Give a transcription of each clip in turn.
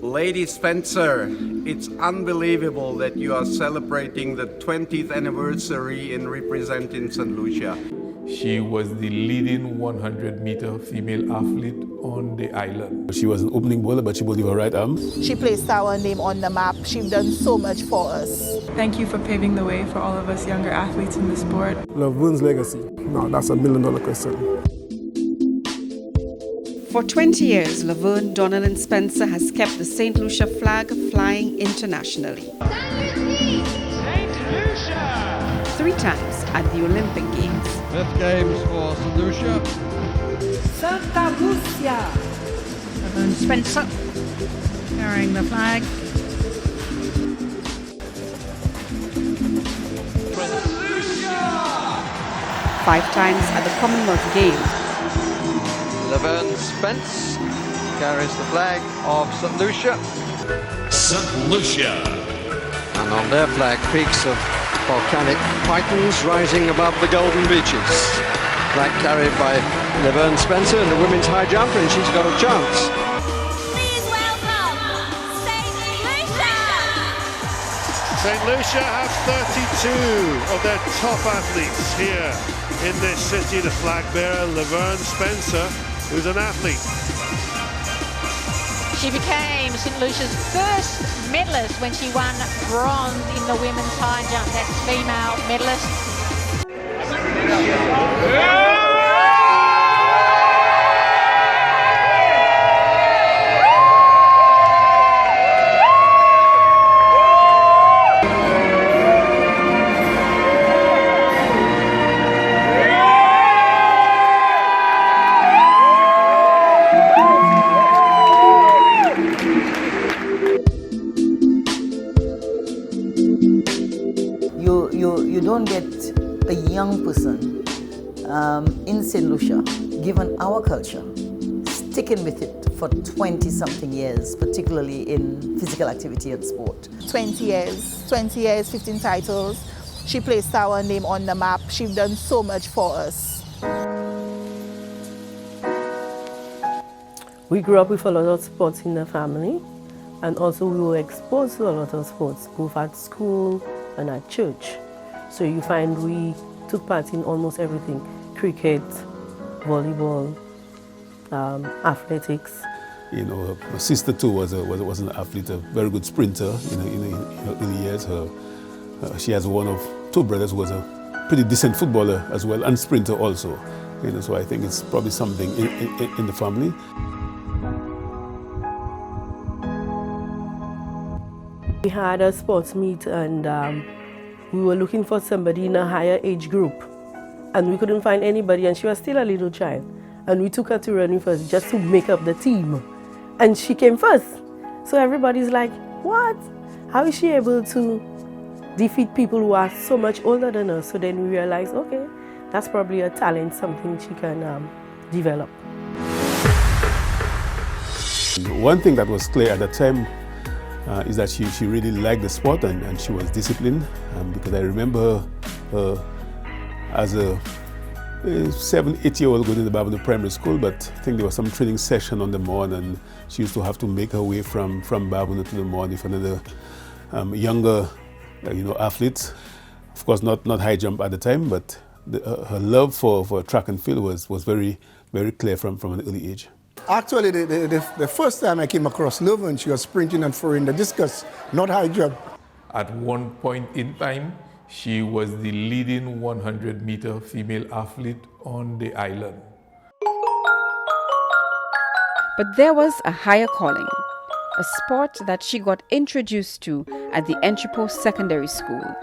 Lady Spencer, it's unbelievable that you are celebrating the 20th anniversary in representing Saint Lucia. She was the leading 100-meter female athlete on the island. She was an opening bowler, but she bowled with her right arm. She placed our name on the map. She's done so much for us. Thank you for paving the way for all of us younger athletes in the sport. Levern's legacy. No, that's $1 million question. For 20 years, Levern Donald Spencer has kept the Saint Lucia flag flying internationally. Saint Lucia! 3 times at the Olympic Games. 5th Games for Saint Lucia. Saint Lucia! Levern Spencer carrying the flag. Saint Lucia! 5 times at the Commonwealth Games. Levern Spencer carries the flag of Saint Lucia. Saint Lucia. And on their flag, peaks of volcanic pythons rising above the golden beaches. Flag carried by Levern Spencer in the women's high jump, and she's got a chance. Please welcome Saint Lucia! Saint Lucia have 32 of their top athletes here in this city. The flag bearer, Levern Spencer, who's an athlete. She became St. Lucia's first medalist when she won bronze in the women's high jump. That's female medalist. You don't get a young person in Saint Lucia, given our culture, sticking with it for 20-something years, particularly in physical activity and sport. 20 years, 15 titles. She placed our name on the map. She's done so much for us. We grew up with a lot of sports in the family, and also we were exposed to a lot of sports, both at school and at church. So you find we took part in almost everything: cricket, volleyball, athletics. You know, her sister too was an athlete, a very good sprinter in her early years. She has one of 2 brothers who was a pretty decent footballer as well, and sprinter also. You know, so I think it's probably something in the family. We had a sports meet, and we were looking for somebody in a higher age group, and we couldn't find anybody, and she was still a little child. And we took her to running first just to make up the team. And she came first. So everybody's like, what? How is she able to defeat people who are so much older than her? So then we realized, okay, that's probably a talent, something she can develop. One thing that was clear at the time is that she really liked the sport, and she was disciplined, because I remember her as a 7-8-year-old going to the Babylon Primary School, but I think there was some training session on the morning, and she used to have to make her way from Babylon to the morning with another younger athletes. Of course, not high jump at the time, but her love for track and field was very, very clear from an early age. Actually, the first time I came across Levern, she was sprinting and throwing the discus, not high jump. At one point in time, she was the leading 100-meter female athlete on the island. But there was a higher calling, a sport that she got introduced to at the Entrepot Secondary School.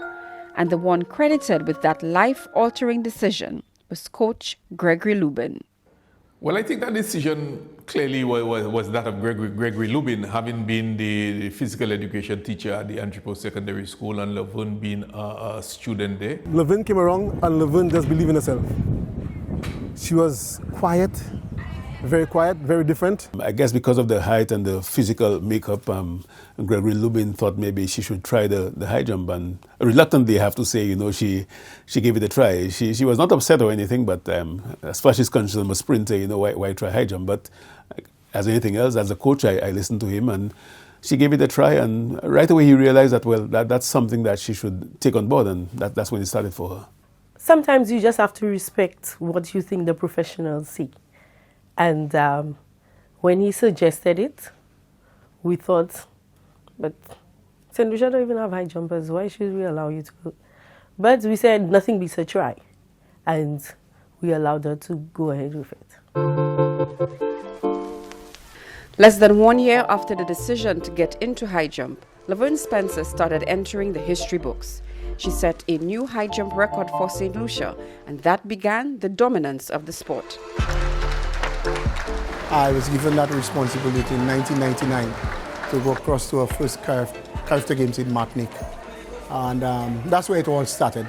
And the one credited with that life-altering decision was Coach Gregory Lubin. Well, I think that decision clearly was that of Gregory Lubin, having been the physical education teacher at the Entrepot Secondary School, and Levern being a student there. Levern came around, and Levern just believed in herself. She was quiet, very different. I guess because of the height and the physical makeup, Gregory Lubin thought maybe she should try the high jump, and reluctantly, I have to say, she gave it a try. She was not upset or anything, but as far as she's concerned, I'm a sprinter, why try high jump? But as anything else, as a coach, I listened to him, and she gave it a try, and right away he realized that, well, that's something that she should take on board, and that's when it started for her. Sometimes you just have to respect what you think the professionals see. And when he suggested it, we thought, but Saint Lucia don't even have high jumpers, why should we allow you to go? But we said nothing beats a try, and we allowed her to go ahead with it. Less than 1 year after the decision to get into high jump, Levern Spencer started entering the history books. She set a new high jump record for Saint Lucia, and that began the dominance of the sport. I was given that responsibility in 1999 to go across to our first character games in Martinique. And that's where it all started.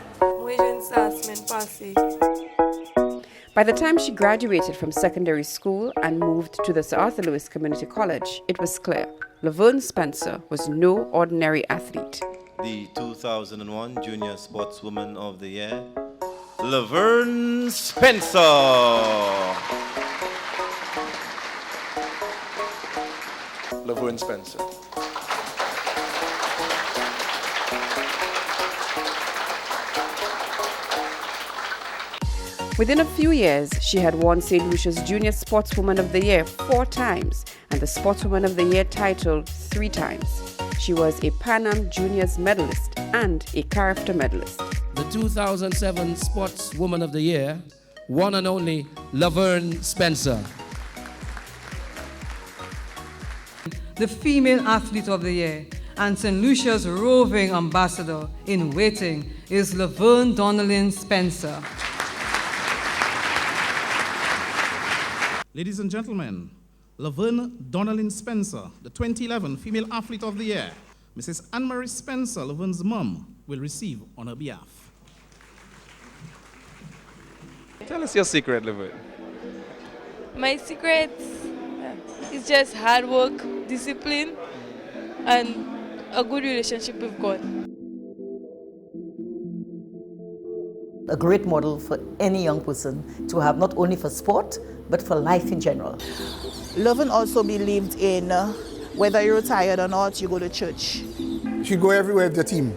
By the time she graduated from secondary school and moved to the Sir Arthur Lewis Community College, it was clear Levern Spencer was no ordinary athlete. The 2001 Junior Sportswoman of the Year, Levern Spencer. Levern Spencer. Within a few years, she had won St. Lucia's Junior Sportswoman of the Year 4 times and the Sportswoman of the Year title 3 times. She was a Pan Am Juniors medalist and a character medalist. The 2007 Sportswoman of the Year, one and only Levern Spencer. The Female Athlete of the Year and St. Lucia's roving ambassador in waiting is Levern Donnelly Spencer. Ladies and gentlemen, Levern Donnelly Spencer, the 2011 Female Athlete of the Year, Mrs. Anne-Marie Spencer, Levern's mum, will receive on her behalf. Tell us your secret, Levern. My secret is just hard work, discipline, and a good relationship with God. A great model for any young person to have, not only for sport, but for life in general. Levern also believed in whether you're retired or not, you go to church. She go everywhere with the team,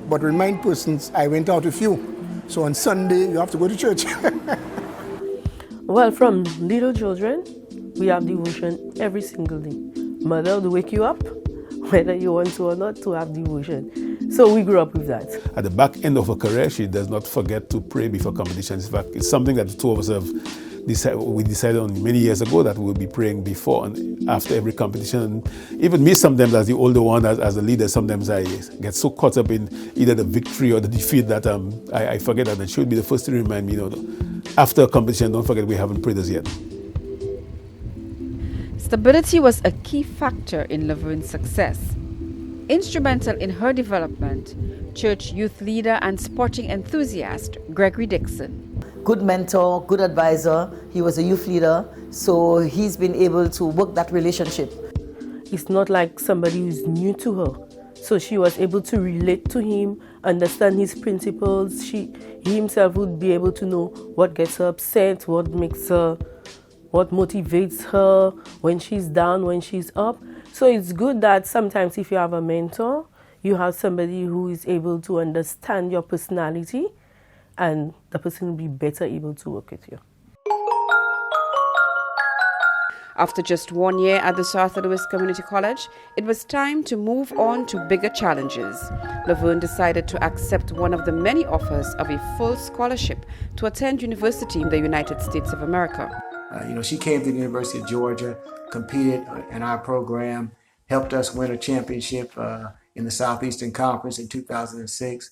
but remind persons, I went out with you. So on Sunday, you have to go to church. Well, from little children, we have devotion every single day. Mother will wake you up, whether you want to or not, to have devotion. So we grew up with that. At the back end of her career, she does not forget to pray before competitions. In fact, it's something that the two of us have decided on many years ago, that we'll be praying before and after every competition. Even me, sometimes as the older one, as a leader, sometimes I get so caught up in either the victory or the defeat that I forget that. And she would be the first to remind me, after a competition, don't forget we haven't prayed as yet. Stability was a key factor in Levern's success. Instrumental in her development, church youth leader and sporting enthusiast Gregory Dixon. Good mentor, good advisor. He was a youth leader, so he's been able to work that relationship. It's not like somebody who's new to her. So she was able to relate to him, understand his principles. He himself would be able to know what gets her upset, what motivates her when she's down, when she's up. So it's good that sometimes if you have a mentor, you have somebody who is able to understand your personality, and the person will be better able to work with you. After just 1 year at the Sir Arthur Lewis Community College, it was time to move on to bigger challenges. Levern decided to accept one of the many offers of a full scholarship to attend university in the United States of America. She came to the University of Georgia, competed in our program, helped us win a championship in the Southeastern Conference in 2006.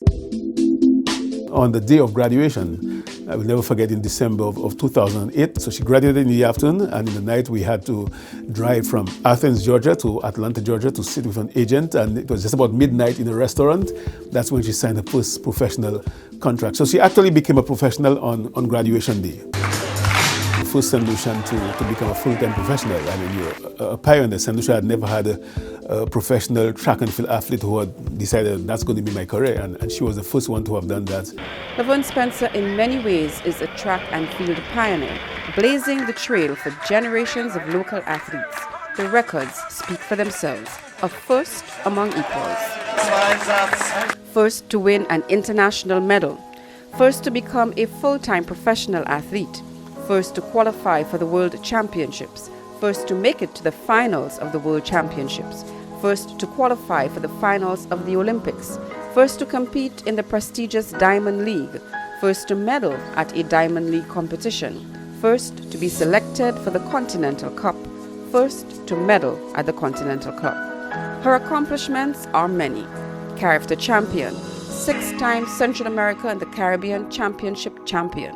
On the day of graduation, I will never forget, in December of 2008. So she graduated in the afternoon, and in the night we had to drive from Athens, Georgia to Atlanta, Georgia to sit with an agent, and it was just about midnight in a restaurant. That's when she signed her first professional contract. So she actually became a professional on graduation day. The first Saint Lucian to become a full-time professional. I mean, you're a pioneer. Saint Lucia had never had a professional track and field athlete who had decided that's going to be my career, and she was the first one to have done that. Levern Spencer in many ways is a track and field pioneer, blazing the trail for generations of local athletes. The records speak for themselves. of first among equals. First to win an international medal. First to become a full-time professional athlete. First to qualify for the World Championships. First to make it to the finals of the World Championships. First to qualify for the finals of the Olympics. First to compete in the prestigious Diamond League. First to medal at a Diamond League competition. First to be selected for the Continental Cup. First to medal at the Continental Cup. Her accomplishments are many. Character champion, 6 times Central America and the Caribbean Championship champion,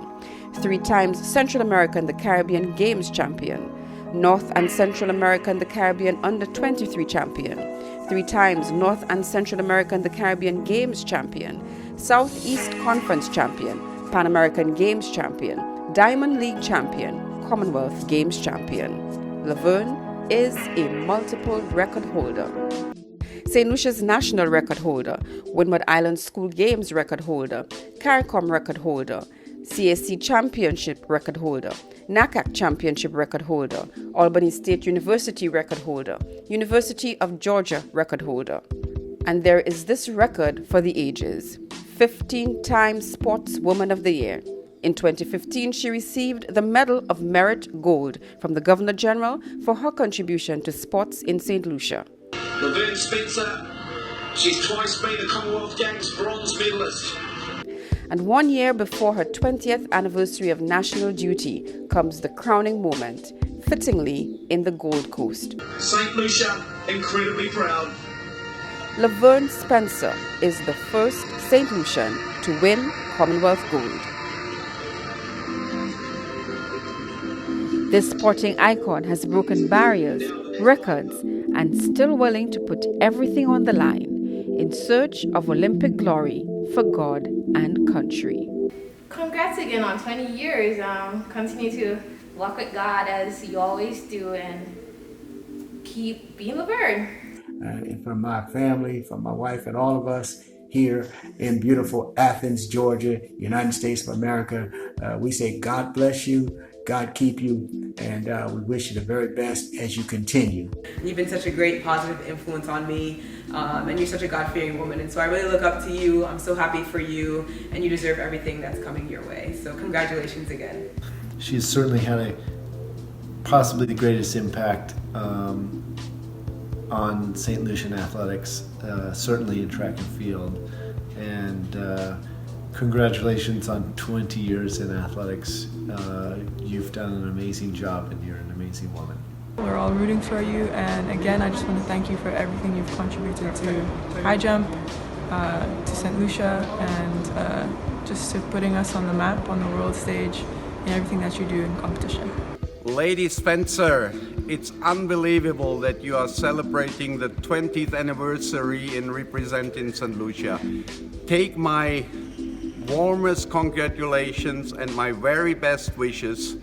3 times Central America and the Caribbean Games champion, North and Central America and the Caribbean Under-23 champion, 3 times North and Central America and the Caribbean Games champion, Southeast Conference champion, Pan American Games champion, Diamond League champion, Commonwealth Games champion. Levern is a multiple record holder. Saint Lucia's national record holder, Windward Island School Games record holder, CARICOM record holder, CAC Championship record holder, NACAC Championship record holder, Albany State University record holder, University of Georgia record holder. And there is this record for the ages. 15-time Sportswoman of the Year. In 2015, she received the Medal of Merit Gold from the Governor General for her contribution to sports in Saint Lucia. Levern Spencer, she's twice been the Commonwealth Games bronze medalist. And 1 year before her 20th anniversary of national duty comes the crowning moment, fittingly in the Gold Coast. Saint Lucia, incredibly proud. Levern Spencer is the first Saint Lucian to win Commonwealth Gold. This sporting icon has broken barriers, records, and still willing to put everything on the line in search of Olympic glory for God and country. Congrats again on 20 years. Continue to walk with God as you always do and keep being Levern. And from my family, from my wife and all of us here in beautiful Athens, Georgia, United States of America, we say God bless you, God keep you, and we wish you the very best as you continue. You've been such a great positive influence on me, and you're such a God-fearing woman, and so I really look up to you. I'm so happy for you, and you deserve everything that's coming your way. So congratulations again. She's certainly had possibly the greatest impact on St. Lucian athletics, certainly in track and field, and congratulations on 20 years in athletics. You've done an amazing job and you're an amazing woman. We're all rooting for you, and again I just want to thank you for everything you've contributed to high jump, to Saint Lucia, and just to putting us on the map, on the world stage, and everything that you do in competition. Lady Spencer, it's unbelievable that you are celebrating the 20th anniversary in representing St. Lucia. Take my warmest congratulations and my very best wishes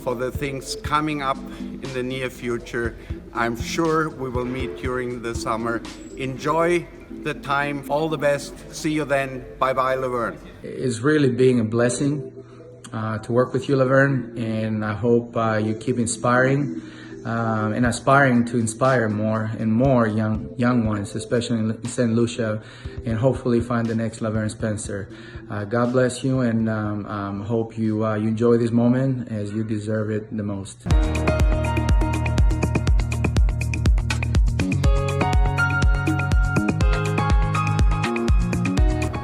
for the things coming up in the near future. I'm sure we will meet during the summer. Enjoy the time. All the best. See you then. Bye-bye, Levern. It's really being a blessing to work with you, Levern, and I hope you keep inspiring and aspiring to inspire more and more young ones, especially in St. Lucia, and hopefully find the next Levern Spencer. God bless you, and hope you enjoy this moment as you deserve it the most.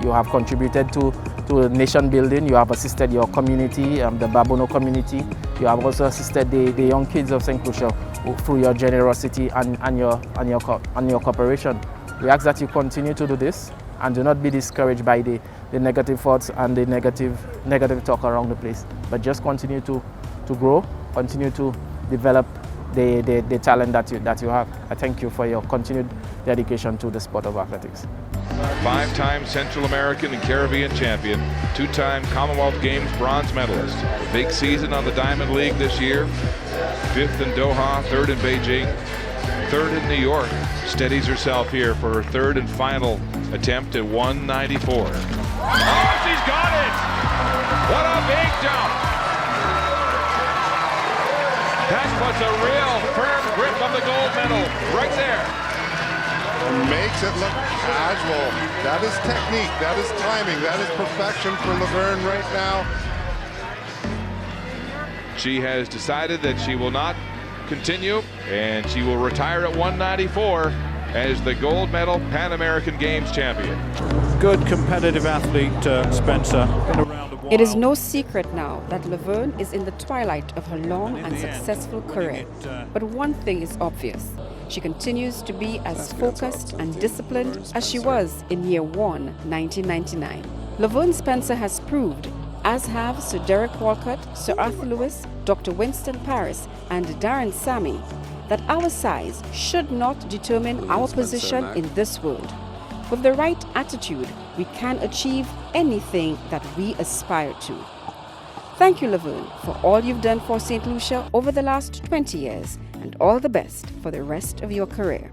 You have contributed to nation building. You have assisted your community, the Babono community. You have also assisted the young kids of St. Lucia through your generosity and your cooperation. We ask that you continue to do this and do not be discouraged by the negative thoughts and the negative talk around the place, but just continue to grow, continue to develop the talent that you have. I thank you for your continued dedication to the sport of athletics. 5-time Central American and Caribbean champion, 2-time Commonwealth Games bronze medalist. Big season on the Diamond League this year. 5th in Doha, 3rd in Beijing, 3rd in New York. Steadies herself here for her 3rd and final attempt at 194. Oh, she's got it! What a big jump! That puts a real firm grip on the gold medal right there. makes it look casual. That is technique, that is timing, that is perfection for Levern right now. She has decided that she will not continue, and she will retire at 194 as the gold medal Pan American Games champion. Good competitive athlete, Spencer. Been around a while. It is no secret now that Levern is in the twilight of her long and successful career. But one thing is obvious. She continues to be as focused and disciplined as she was in year one, 1999. Levern Spencer has proved, as have Sir Derek Walcott, Sir Arthur Lewis, Dr. Winston Paris, and Darren Sammy, that our size should not determine our position in this world. With the right attitude, we can achieve anything that we aspire to. Thank you, Levern, for all you've done for St. Lucia over the last 20 years, and all the best for the rest of your career.